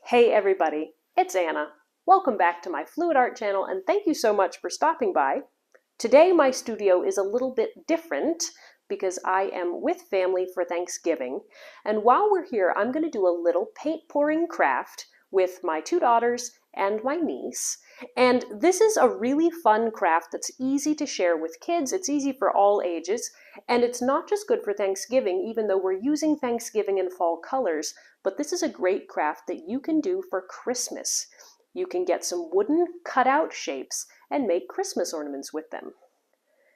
Hey everybody, it's Anna. Welcome back to my Fluid Art channel and thank you so much for stopping by. Today my studio is a little bit different because I am with family for Thanksgiving, and while we're here I'm going to do a little paint pouring craft with my two daughters and my niece. And this is a really fun craft that's easy to share with kids. It's easy for all ages, and it's not just good for Thanksgiving, even though we're using Thanksgiving and fall colors, but this is a great craft that you can do for Christmas. You can get some wooden cutout shapes and make Christmas ornaments with them.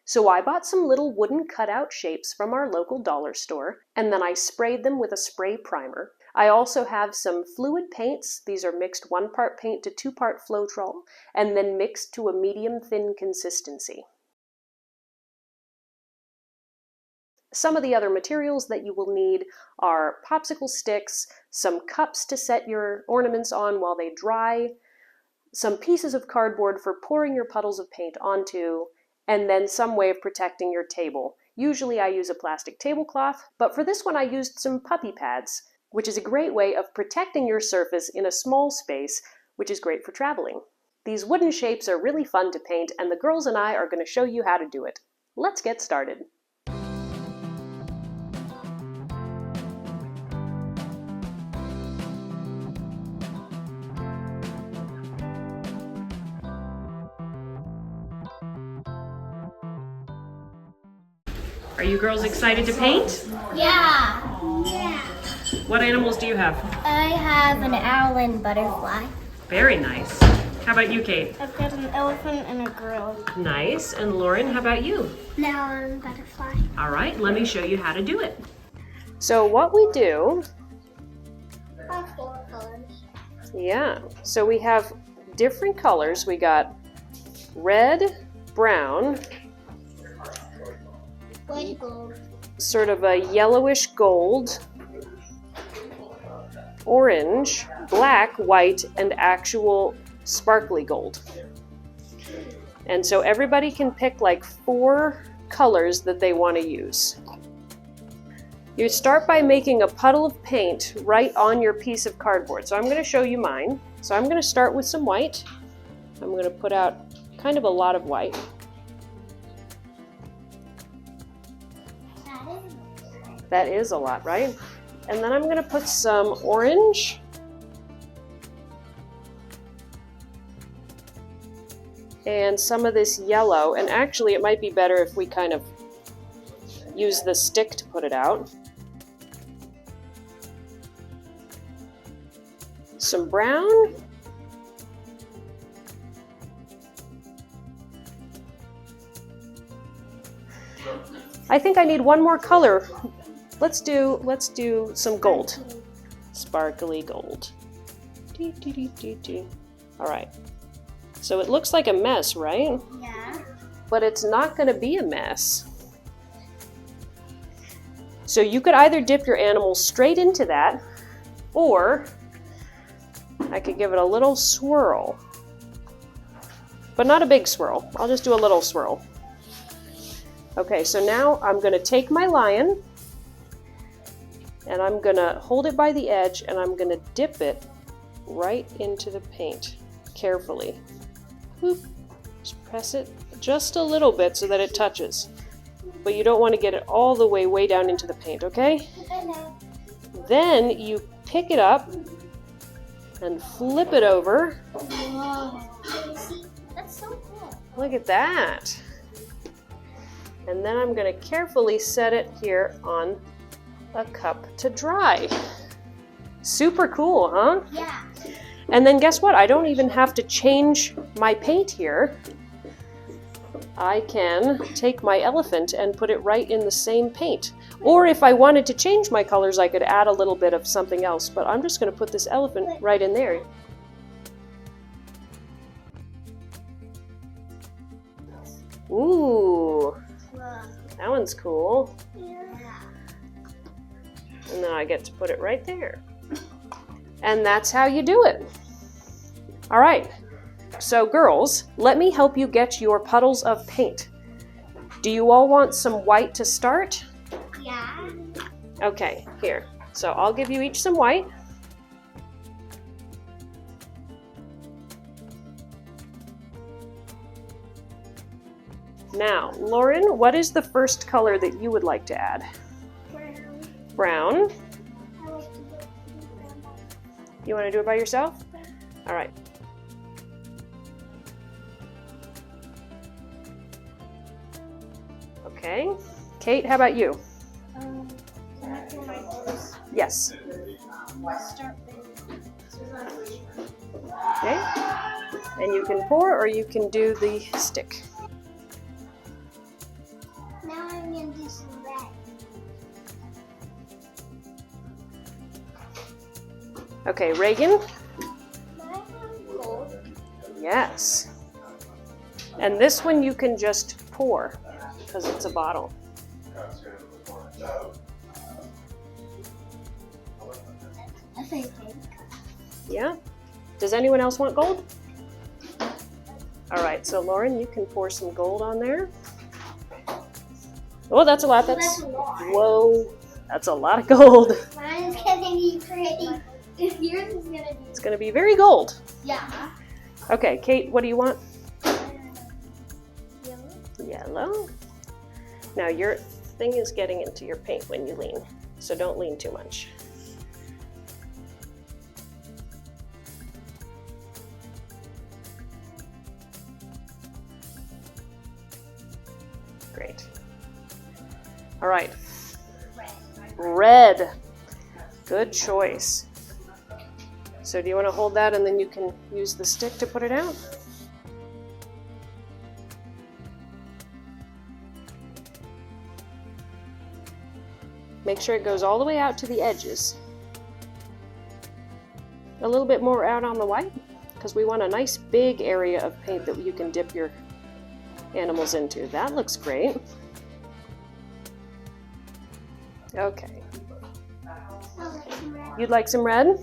So I bought some little wooden cutout shapes from our local dollar store, and then I sprayed them with a spray primer. I also have some fluid paints. These are mixed 1 part paint to 2 part Floetrol, and then mixed to a medium thin consistency. Some of the other materials that you will need are popsicle sticks, some cups to set your ornaments on while they dry, some pieces of cardboard for pouring your puddles of paint onto, and then some way of protecting your table. Usually I use a plastic tablecloth, but for this one I used some puppy pads, which is a great way of protecting your surface in a small space, which is great for traveling. These wooden shapes are really fun to paint, and the girls and I are going to show you how to do it. Let's get started. Are you girls excited to paint? Yeah. What animals do you have? I have an owl and butterfly. Very nice. How about you, Kate? I've got an elephant and a girl. Nice. And Lauren, how about you? An owl and butterfly. All right, let me show you how to do it. So what we do, I have 4 colors. yeah, so we have different colors. We got red, brown, White gold. sort of a yellowish gold, orange, black, white, and actual sparkly gold. And so everybody can pick like 4 colors that they want to use. You start by making a puddle of paint right on your piece of cardboard. So I'm going to show you mine. So I'm going to start with some white. I'm going to put out kind of a lot of white. That is a lot, right? And then I'm going to put some orange. And some of this yellow. And actually it might be better if we kind of use the stick to put it out. Some brown. I think I need one more color. Let's do some gold. Sparkly gold. All right. So it looks like a mess, right? Yeah. But it's not going to be a mess. So you could either dip your animal straight into that, or I could give it a little swirl. But not a big swirl. I'll just do a little swirl. Okay, so now I'm going to take my lion, and I'm going to hold it by the edge, and I'm going to dip it right into the paint, carefully. Whoop. Just press it just a little bit so that it touches. But you don't want to get it all the way down into the paint, okay? I know. Then you pick it up and flip it over. Wow. That's so cool. Look at that. And then I'm going to carefully set it here on a cup to dry. Super cool, huh? Yeah. And then guess what? I don't even have to change my paint here. I can take my elephant and put it right in the same paint. Or if I wanted to change my colors, I could add a little bit of something else, but I'm just going to put this elephant right in there. Ooh, Wow. that one's cool. Yeah. And then I get to put it right there. And that's how you do it. All right, so girls, let me help you get your puddles of paint. Do you all want some white to start? Yeah. Okay, here. So I'll give you each some white. Now, Lauren, what is the first color that you would like to add? Brown. Brown. I like to do brown. You want to do it by yourself? All right. Okay. Kate, how about you? Can I do my nose? Yes. Start with. Okay. And you can pour or you can do the stick. Now I'm going to do some red. Okay, Reagan? Now I have gold. Yes. And this one you can just pour because it's a bottle. I think pink. Yeah? Does anyone else want gold? All right, so Lauren, you can pour some gold on there. Oh, that's a lot. That's a lot. Whoa, that's a lot of gold. Mine's going to be pretty. Yours is going to be. It's going to be very gold. Yeah. Okay, Kate, what do you want? Yellow. Yellow. Now your thing is getting into your paint when you lean, so don't lean too much. Great. All right. Red. Good choice. So do you want to hold that and then you can use the stick to put it out? Make sure it goes all the way out to the edges. A little bit more out on the white because we want a nice big area of paint that you can dip your animals into. That looks great. Okay. You'd like some red?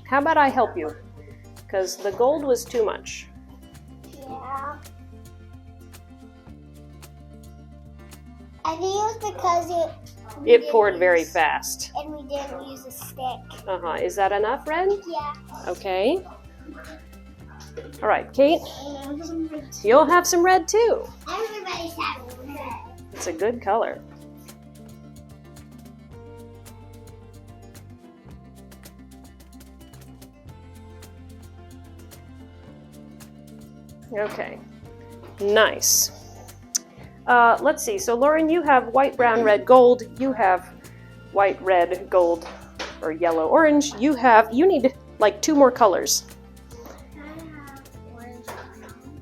How about I help you? Because the gold was too much. Yeah. I think it was because It poured very fast. and we didn't use a stick. Uh-huh. Is that enough, Red? Yeah. Okay. All right, Kate, you'll have some red too. Everybody's having red. It's a good color. Okay, nice. Let's see, so Lauren, you have white, brown, red, gold. You have white, red, gold, or yellow, orange. You need like 2 more colors. I have orange.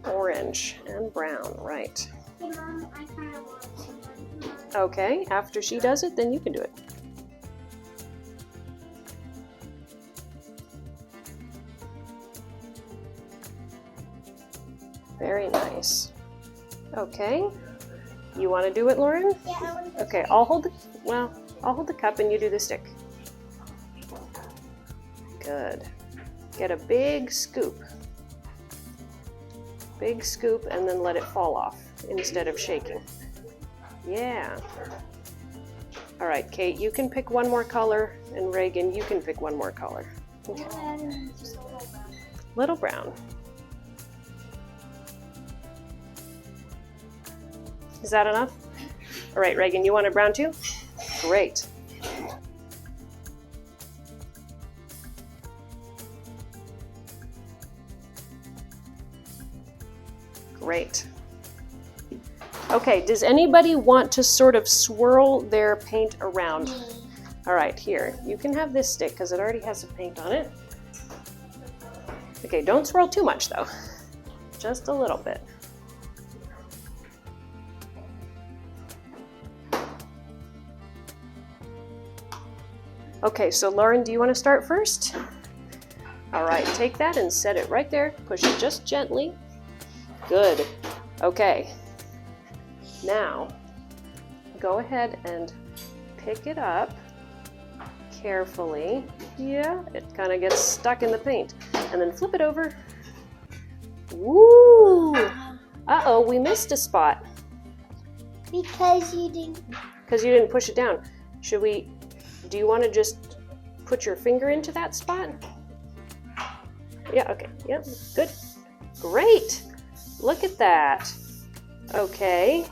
Orange and brown, right. Hey, Mom, I kind of want some. Okay, after she does it, then you can do it. Very nice. Okay, you want to do it, Lauren? Yeah, I want to. Okay, I'll hold the cup and you do the stick. Good. Get a big scoop. Big scoop and then let it fall off instead of shaking. Yeah. All right, Kate, you can pick one more color, and Reagan, you can pick one more color. Okay. Little brown. Is that enough? All right, Reagan, you want a brown too? Great. Great. Okay, does anybody want to sort of swirl their paint around? All right, here, you can have this stick because it already has some paint on it. Okay, don't swirl too much though, just a little bit. Okay, so Lauren, do you want to start first? All right, take that and set it right there. Push it just gently. Good. Okay. Now, go ahead and pick it up carefully. Yeah, it kind of gets stuck in the paint. And then flip it over. Woo! Uh-oh, we missed a spot. Because you didn't. Because you didn't push it down. Do you want to just put your finger into that spot? Yeah, okay, yep, good. Great, look at that. Okay.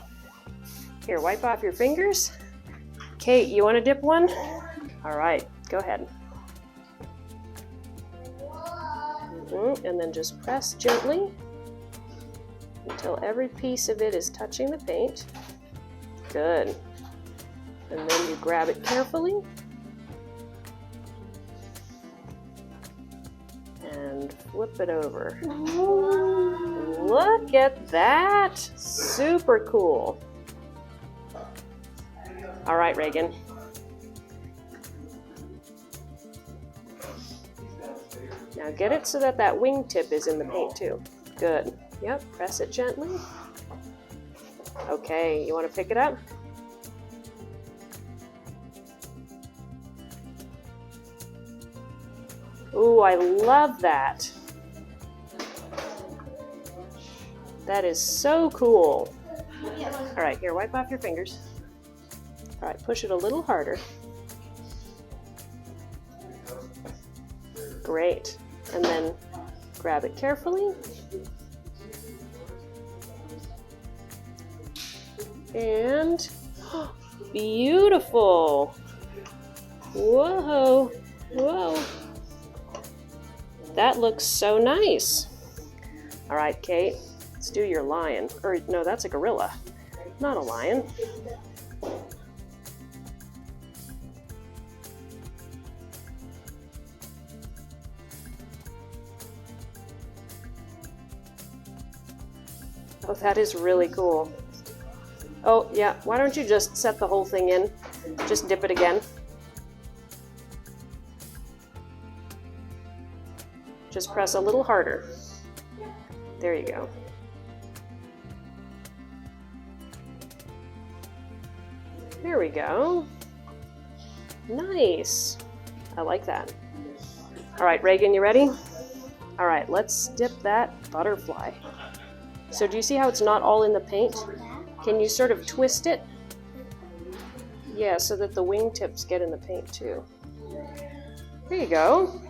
Here, wipe off your fingers. Kate, you want to dip one? All right, go ahead. And then just press gently until every piece of it is touching the paint. Good. And then you grab it carefully and flip it over. Look at that! Super cool. All right, Reagan. Now get it so that that wingtip is in the paint too. Good. Yep, press it gently. Okay, you want to pick it up? Ooh, I love that. That is so cool. All right, here, wipe off your fingers. All right, push it a little harder. Great. And then grab it carefully. And beautiful. Whoa, whoa. That looks so nice. All right, Kate, let's do your lion. Or no, that's a gorilla, not a lion. Oh, that is really cool. Oh, yeah, why don't you just set the whole thing in? Just dip it again. Just press a little harder. There you go. There we go. Nice. I like that. All right, Reagan, you ready? All right, let's dip that butterfly. So do you see how it's not all in the paint? Can you sort of twist it? Yeah, so that the wingtips get in the paint too. There you go.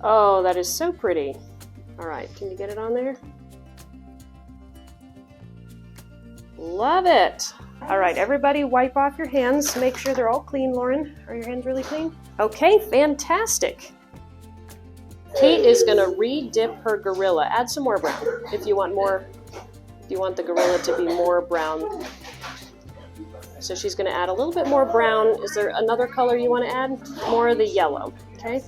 Oh, that is so pretty. All right, can you get it on there? Love it. All right, everybody wipe off your hands. Make sure they're all clean, Lauren. Are your hands really clean? Okay, fantastic. Kate is gonna re-dip her gorilla. Add some more brown if you want more, if you want the gorilla to be more brown. So she's gonna add a little bit more brown. Is there another color you wanna add? More of the yellow, okay?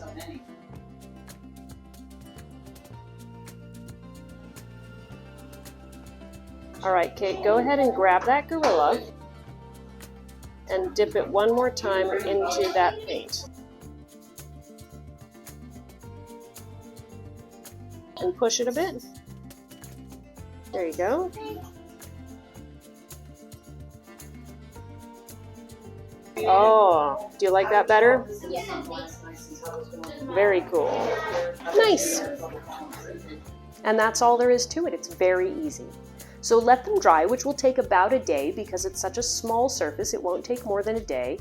All right, Kate, go ahead and grab that gorilla and dip it one more time into that paint. And push it a bit. There you go. Oh, do you like that better? Very cool. Nice. And that's all there is to it. It's very easy. So let them dry, which will take about a day because it's such a small surface, it won't take more than a day.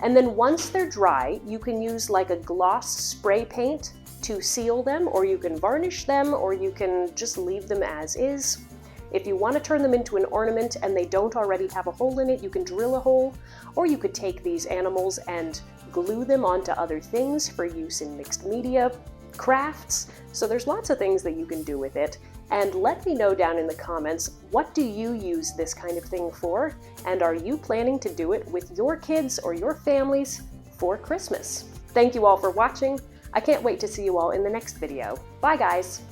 And then once they're dry, you can use like a gloss spray paint to seal them, or you can varnish them, or you can just leave them as is. If you want to turn them into an ornament and they don't already have a hole in it, you can drill a hole, or you could take these animals and glue them onto other things for use in mixed media, crafts. So there's lots of things that you can do with it. And let me know down in the comments, what do you use this kind of thing for? And are you planning to do it with your kids or your families for Christmas? Thank you all for watching. I can't wait to see you all in the next video. Bye guys!